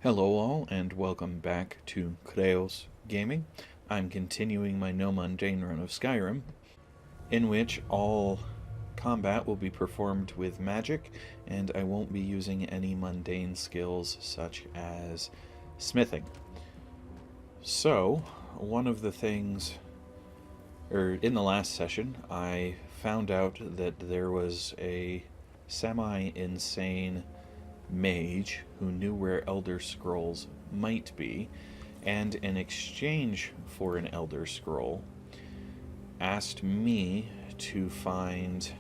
Hello all, and welcome back to Creos Gaming. I'm continuing my NoMundane Run of Skyrim, in which all combat will be performed with magic, and I won't be using any mundane skills such as smithing. So, one of the things, in the last session, I found out that there was a semi-insane mage who knew where Elder Scrolls might be, and in exchange for an Elder Scroll, asked me to find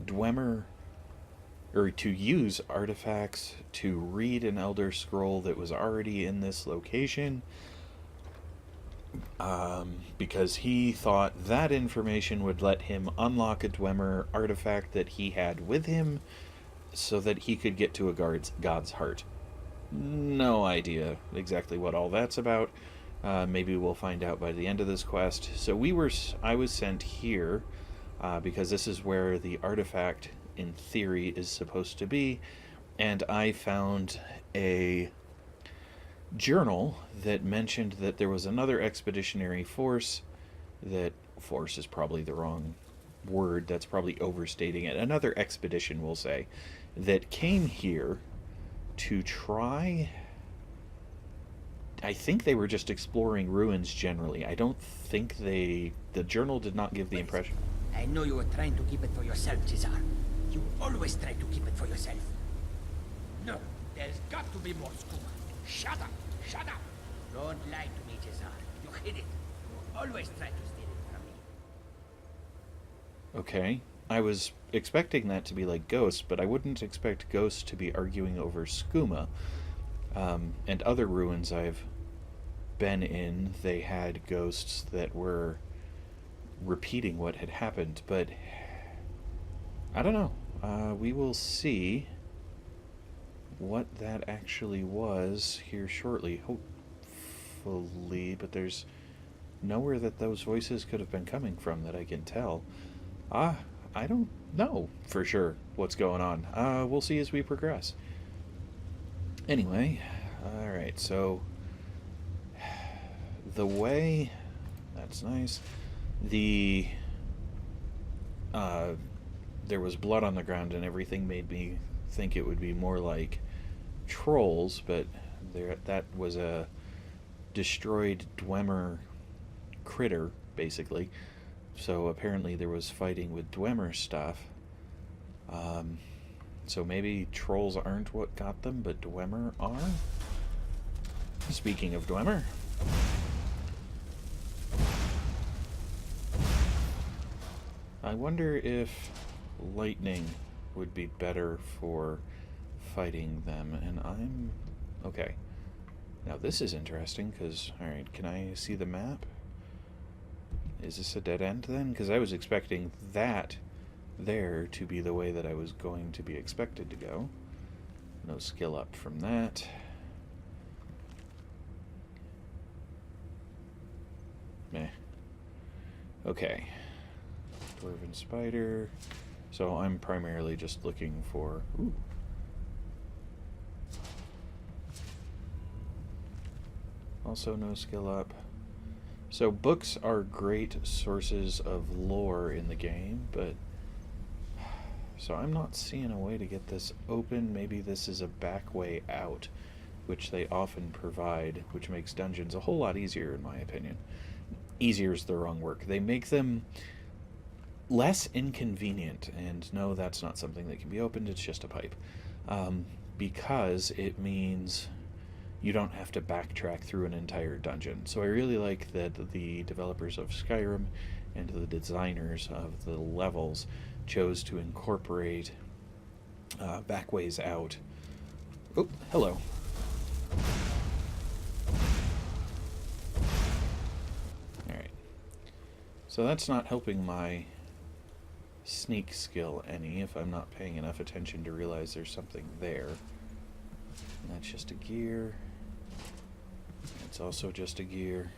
Dwemer, or to use artifacts to read an Elder Scroll that was already in this location, because he thought that information would let him unlock a Dwemer artifact that he had with him so that he could get to a god's heart. No idea exactly what all that's about. Maybe we'll find out by the end of this quest. So I was sent here because this is where the artifact, in theory, is supposed to be, and I found a journal that mentioned that there was another expeditionary force. That force is probably the wrong word. That's probably overstating it. Another expedition, we'll say, that came here to try. I think they were just exploring ruins generally. I don't think the journal did not give the impression. I know you were trying to keep it for yourself, Cesar. You always try to keep it for yourself. No, there's got to be more scuba. Shut up! Shut up! Don't lie to me, Cesar. You hid it. You always try to steal it from me. Okay. I was expecting that to be like Ghosts, but I wouldn't expect Ghosts to be arguing over skooma. And other ruins I've been in, they had ghosts that were repeating what had happened, but I don't know. We will see what that actually was here shortly, hopefully, but there's nowhere that those voices could have been coming from that I can tell. I don't know for sure what's going on. We'll see as we progress. Anyway, alright, so the way, that's nice. There was blood on the ground and everything made me think it would be more like trolls, but that was a destroyed Dwemer critter, basically. So apparently there was fighting with Dwemer stuff. So maybe trolls aren't what got them, but Dwemer are? Speaking of Dwemer. I wonder if lightning would be better for fighting them, and I'm... Okay. Now this is interesting, because... Alright, can I see the map? Is this a dead end then? Because I was expecting that there to be the way that I was going to be expected to go. No skill up from that. Meh. Okay. Dwarven spider. So I'm primarily just looking for... Ooh. Also no skill up. So books are great sources of lore in the game, but... So I'm not seeing a way to get this open. Maybe this is a back way out, which they often provide, which makes dungeons a whole lot easier, in my opinion. Easier is the wrong word. They make them less inconvenient, and no, that's not something that can be opened, it's just a pipe. Because it means you don't have to backtrack through an entire dungeon. So I really like that the developers of Skyrim and the designers of the levels chose to incorporate back ways out. Oh, hello. Alright. So that's not helping my sneak skill any if I'm not paying enough attention to realize there's something there. And that's just a gear. It's also just a gear.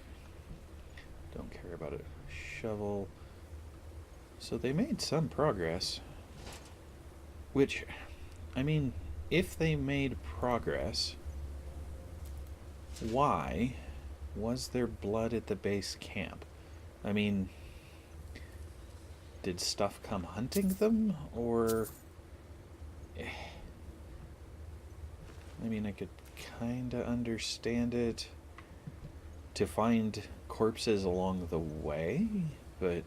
Don't care about a shovel. So they made some progress. Which, I mean, if they made progress, why was there blood at the base camp? I mean, did stuff come hunting them, or... I mean, I could kind of understand it to find corpses along the way, but...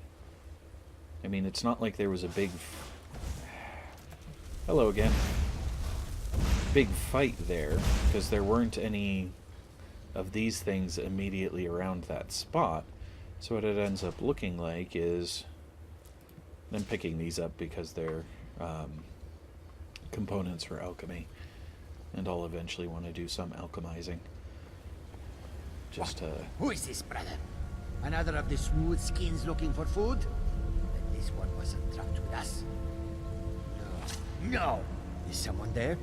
I mean, it's not like there was a big... Hello again. Big fight there, because there weren't any of these things immediately around that spot. So what it ends up looking like is... I'm picking these up because they're components for alchemy. And I'll eventually want to do some alchemizing. Just Who is this, brother? Another of the smooth skins looking for food? Then this one wasn't trapped with us. No. No! Is someone there?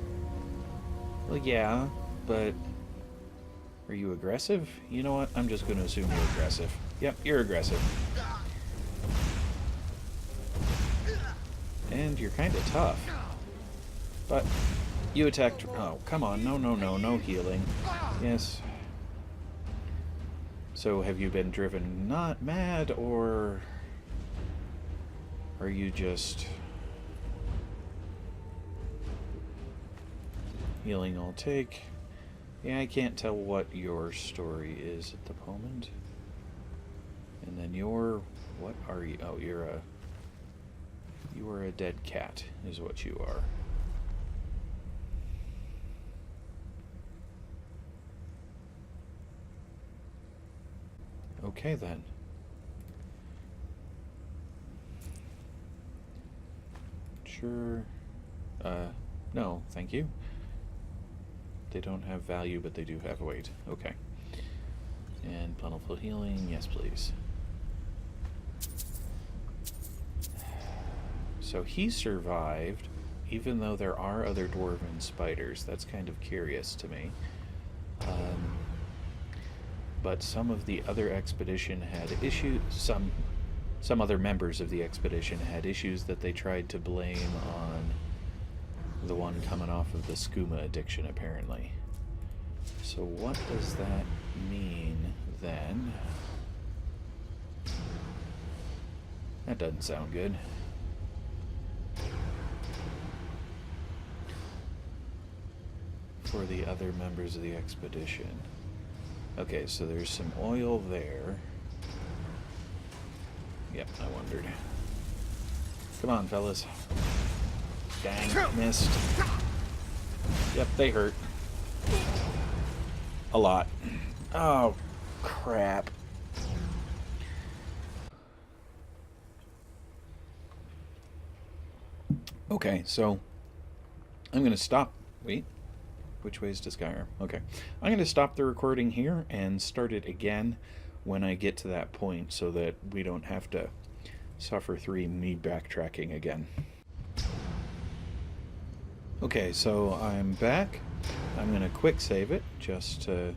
Well, yeah, but... Are you aggressive? You know what? I'm just going to assume you're aggressive. Yep, you're aggressive. And you're kind of tough. But you attacked... Oh, come on. No, no, no. No healing. Yes. So have you been driven not mad, or... Are you just... Healing I'll take. Yeah, I can't tell what your story is at the moment. And then you're... What are you? Oh, you're a... You are a dead cat, is what you are. Okay, then. Sure. No, thank you. They don't have value, but they do have weight. Okay. And plentiful healing, yes please. So he survived, even though there are other dwarven spiders. That's kind of curious to me. But some of the other expedition had issues. Some other members of the expedition had issues that they tried to blame on the one coming off of the skooma addiction, apparently. So what does that mean, then? That doesn't sound good. For the other members of the expedition. Okay, so there's some oil there. Yep, I wondered. Come on, fellas. Dang, missed. Yep, they hurt. A lot. Oh, crap. Okay, so I'm going to stop. Wait. Which way is to Skyrim? Okay. I'm going to stop the recording here and start it again when I get to that point so that we don't have to suffer through me backtracking again. Okay, so I'm back. I'm going to quick save it just to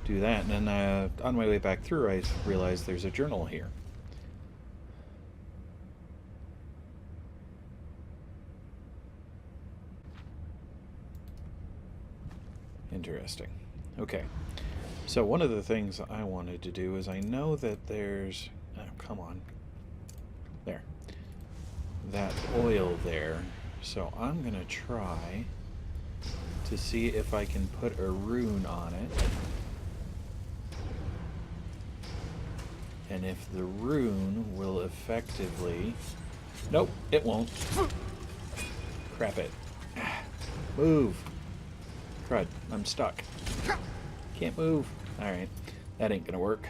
do that. And then on my way back through, I realized there's a journal here. Interesting. Okay. So one of the things I wanted to do is I know that there's... Oh, come on. There. That oil there. So I'm going to try to see if I can put a rune on it. And if the rune will effectively... Nope, it won't. Crap it. Move. Crud, I'm stuck. Can't move. Alright, that ain't gonna work.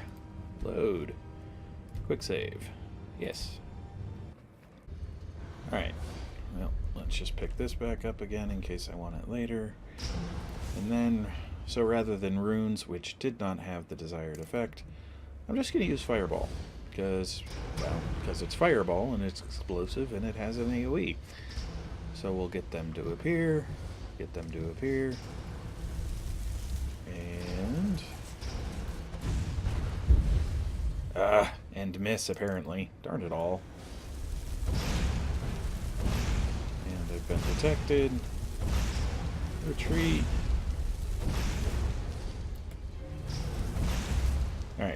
Load. Quick save. Yes. Alright, well, let's just pick this back up again in case I want it later. And then, so rather than runes, which did not have the desired effect, I'm just gonna use Fireball. Because, well, because it's Fireball and it's explosive and it has an AoE. So we'll get them to appear, get them to appear. And miss, apparently. Darn it all. And they've been detected. Retreat.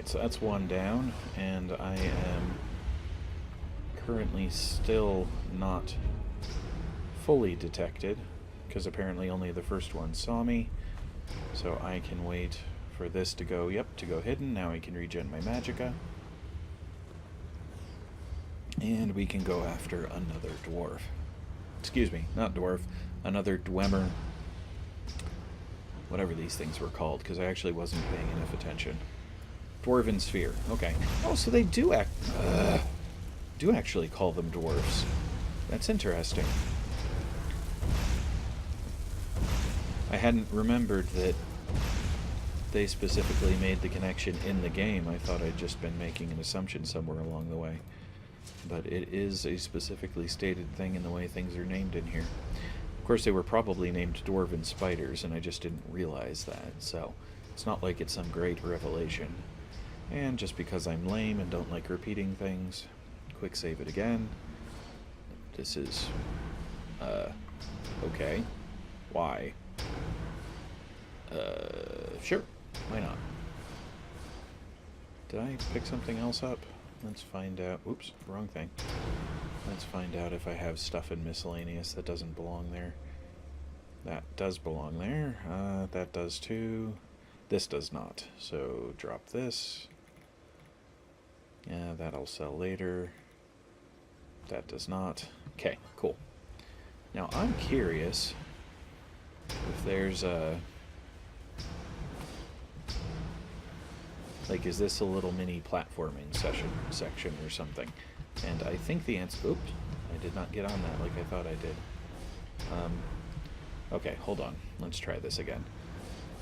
so that's one down, and I am currently still not fully detected, because apparently only the first one saw me. So I can wait for this to go, yep, to go hidden. Now I can regen my magicka. And we can go after another dwarf. Excuse me, not dwarf, another Dwemer. Whatever these things were called, because I actually wasn't paying enough attention. Dwarven sphere, okay. Oh, so they do actually call them dwarfs. That's interesting. I hadn't remembered that they specifically made the connection in the game. I thought I'd just been making an assumption somewhere along the way. But it is a specifically stated thing in the way things are named in here. Of course, they were probably named dwarven spiders, and I just didn't realize that, so it's not like it's some great revelation. And just because I'm lame and don't like repeating things, quick save it again. This is, okay. Why? Sure. Why not? Did I pick something else up? Let's find out. Oops, wrong thing. Let's find out if I have stuff in miscellaneous that doesn't belong there. That does belong there. That does too. This does not. So drop this. Yeah, that'll sell later. That does not. Okay, cool. Now I'm curious if there's a... Like, is this a little mini platforming section or something? And I think the answer... Oops, I did not get on that like I thought I did. Okay, hold on. Let's try this again.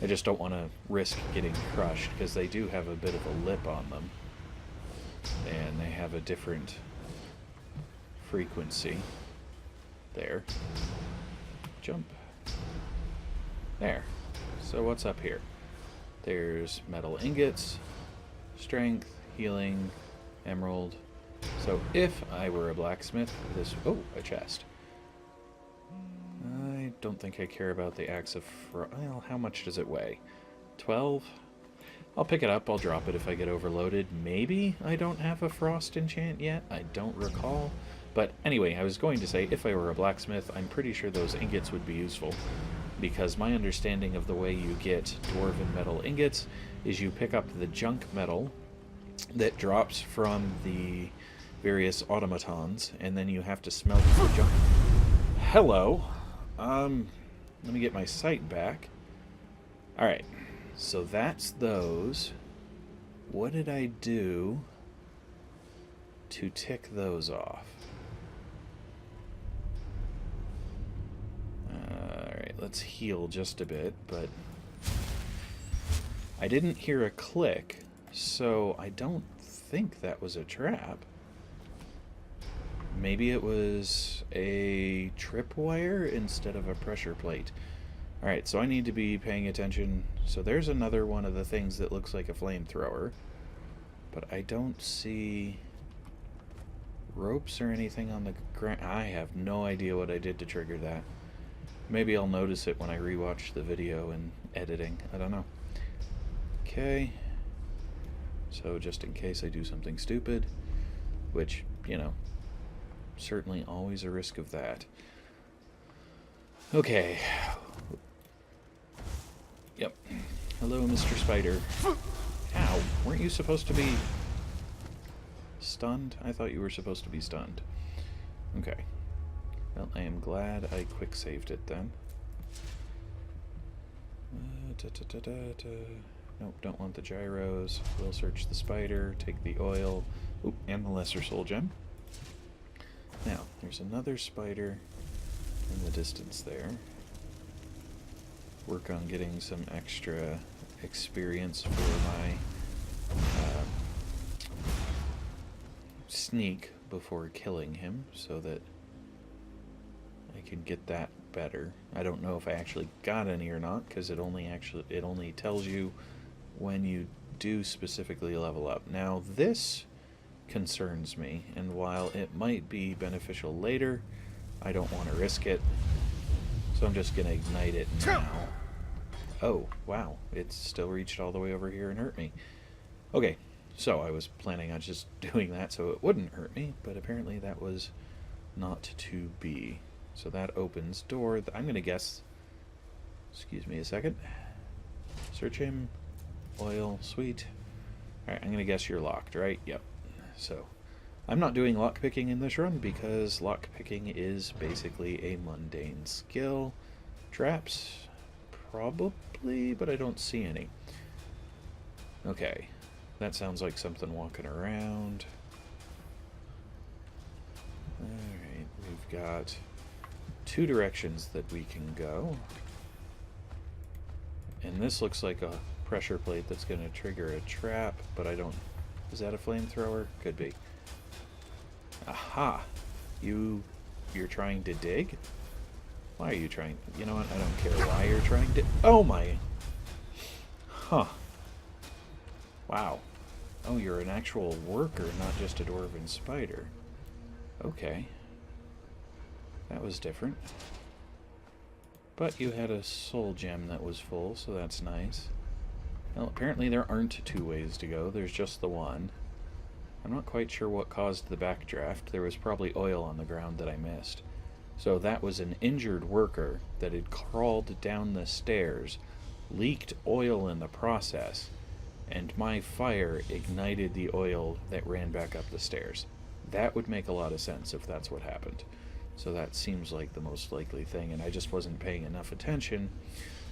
I just don't want to risk getting crushed, because they do have a bit of a lip on them. And they have a different frequency. There. Jump. There. So what's up here? There's metal ingots, strength, healing, emerald. So if I were a blacksmith, this... Oh, a chest. I don't think I care about the axe of... Well, how much does it weigh? 12? I'll pick it up, I'll drop it if I get overloaded. Maybe I don't have a frost enchant yet? I don't recall. But anyway, I was going to say, if I were a blacksmith, I'm pretty sure those ingots would be useful. Because my understanding of the way you get dwarven metal ingots is you pick up the junk metal that drops from the various automatons, and then you have to smelt the junk. Hello. Let me get my sight back. Alright, so that's those. What did I do to tick those off? Alright, let's heal just a bit, but I didn't hear a click, so I don't think that was a trap. Maybe it was a tripwire instead of a pressure plate. Alright, so I need to be paying attention. So there's another one of the things that looks like a flamethrower, but I don't see ropes or anything on the ground. I have no idea what I did to trigger that. Maybe I'll notice it when I rewatch the video and editing. I don't know. Okay. So just in case I do something stupid, which, you know, certainly always a risk of that. Okay. Yep. Hello, Mr. Spider. Ow. Weren't you supposed to be stunned? I thought you were supposed to be stunned. Okay. Well, I am glad I quick saved it then. Nope, don't want the gyros. We'll search the spider, take the oil, oop, and the lesser soul gem. Now, there's another spider in the distance there. Work on getting some extra experience for my sneak before killing him, so that I can get that better. I don't know if I actually got any or not, because it only tells you when you do specifically level up. Now this concerns me, and while it might be beneficial later, I don't want to risk it, so I'm just going to ignite it now. Oh, wow, it still reached all the way over here and hurt me. Okay, So I was planning on just doing that so it wouldn't hurt me, but apparently that was not to be. So that opens door. I'm going to guess... Excuse me a second. Search him. Oil. Sweet. Alright, I'm going to guess you're locked, right? Yep. So, I'm not doing lockpicking in this run because lockpicking is basically a mundane skill. Traps? Probably, but I don't see any. Okay. That sounds like something walking around. Alright, we've got 2 directions that we can go. And this looks like a pressure plate that's going to trigger a trap, but I don't... Is that a flamethrower? Could be. Aha! You're trying to dig? Why are you trying... You know what? I don't care why you're trying to... Oh my... Huh. Wow. Oh, you're an actual worker, not just a dwarven spider. Okay. That was different. But you had a soul gem that was full, so that's nice. Well, apparently there aren't 2 ways to go. There's just the one. I'm not quite sure what caused the backdraft. There was probably oil on the ground that I missed. So that was an injured worker that had crawled down the stairs, leaked oil in the process, and my fire ignited the oil that ran back up the stairs. That would make a lot of sense if that's what happened. So that seems like the most likely thing, and I just wasn't paying enough attention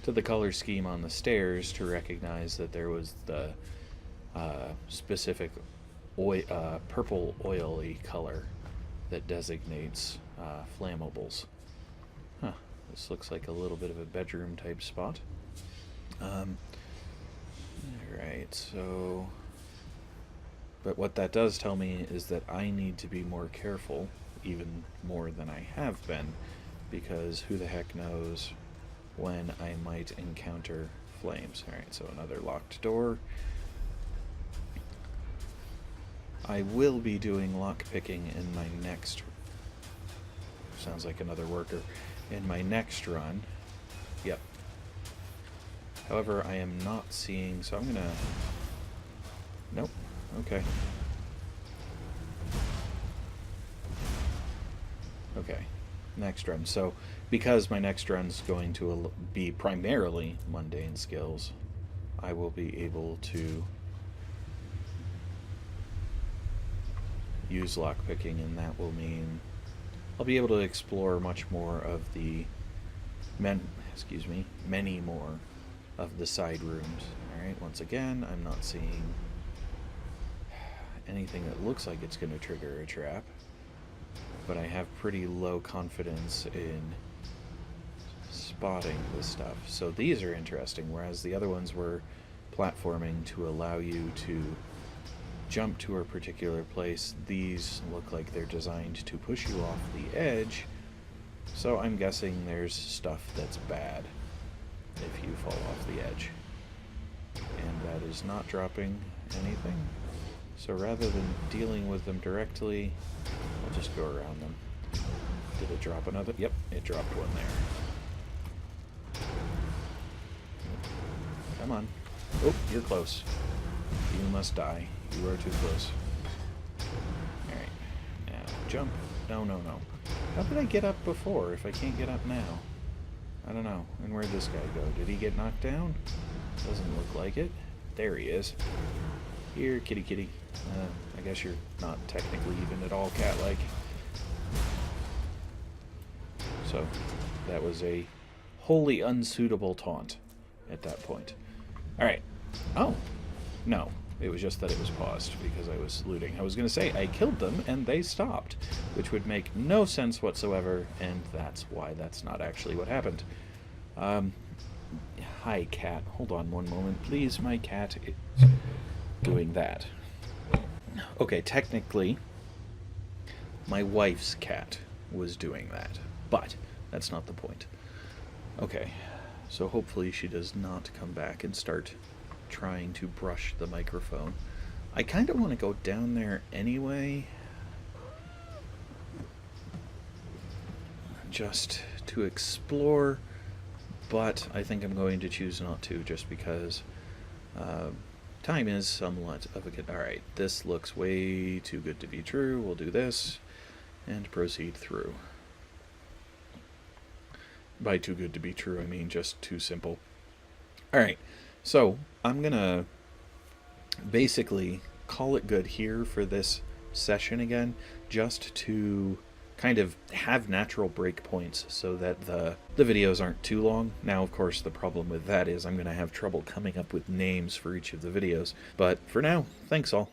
to the color scheme on the stairs to recognize that there was the specific purple oily color that designates flammables. Huh, this looks like a little bit of a bedroom type spot. Alright, so... But what that does tell me is that I need to be more careful, even more than I have been, because who the heck knows when I might encounter flames. Alright, so another locked door. I will be doing lockpicking in my next... Sounds like another worker. In my next run. Yep. However, I am not seeing... So I'm gonna... Nope. Okay. Okay. Next run. So, because my next run's going to be primarily mundane skills, I will be able to use lockpicking, and that will mean I'll be able to explore much more of the many more of the side rooms. Alright, once again, I'm not seeing anything that looks like it's going to trigger a trap, but I have pretty low confidence in spotting this stuff. So these are interesting, whereas the other ones were platforming to allow you to jump to a particular place. These look like they're designed to push you off the edge, so I'm guessing there's stuff that's bad if you fall off the edge. And that is not dropping anything. So rather than dealing with them directly, I'll just go around them. Did it drop another? Yep, it dropped one there. Come on. Oh, you're close. You must die. You are too close. Alright. Now, jump. No, no, no. How did I get up before if I can't get up now? I don't know. And where'd this guy go? Did he get knocked down? Doesn't look like it. There he is. Here, kitty kitty. I guess you're not technically even at all cat-like. So, that was a wholly unsuitable taunt at that point. Alright. Oh. No. It was just that it was paused because I was looting. I was going to say I killed them and they stopped, which would make no sense whatsoever, and that's why that's not actually what happened. Hi, cat. Hold on one moment, please. My cat is doing that. Okay, technically, my wife's cat was doing that, but that's not the point. Okay, so hopefully she does not come back and start trying to brush the microphone. I kind of want to go down there anyway, just to explore, but I think I'm going to choose not to, just because Time is somewhat of a good... Alright, this looks way too good to be true. We'll do this and proceed through. By too good to be true, I mean just too simple. Alright, so I'm gonna basically call it good here for this session again, just to kind of have natural breakpoints so that the videos aren't too long. Now, of course, the problem with that is I'm going to have trouble coming up with names for each of the videos. But for now, thanks all.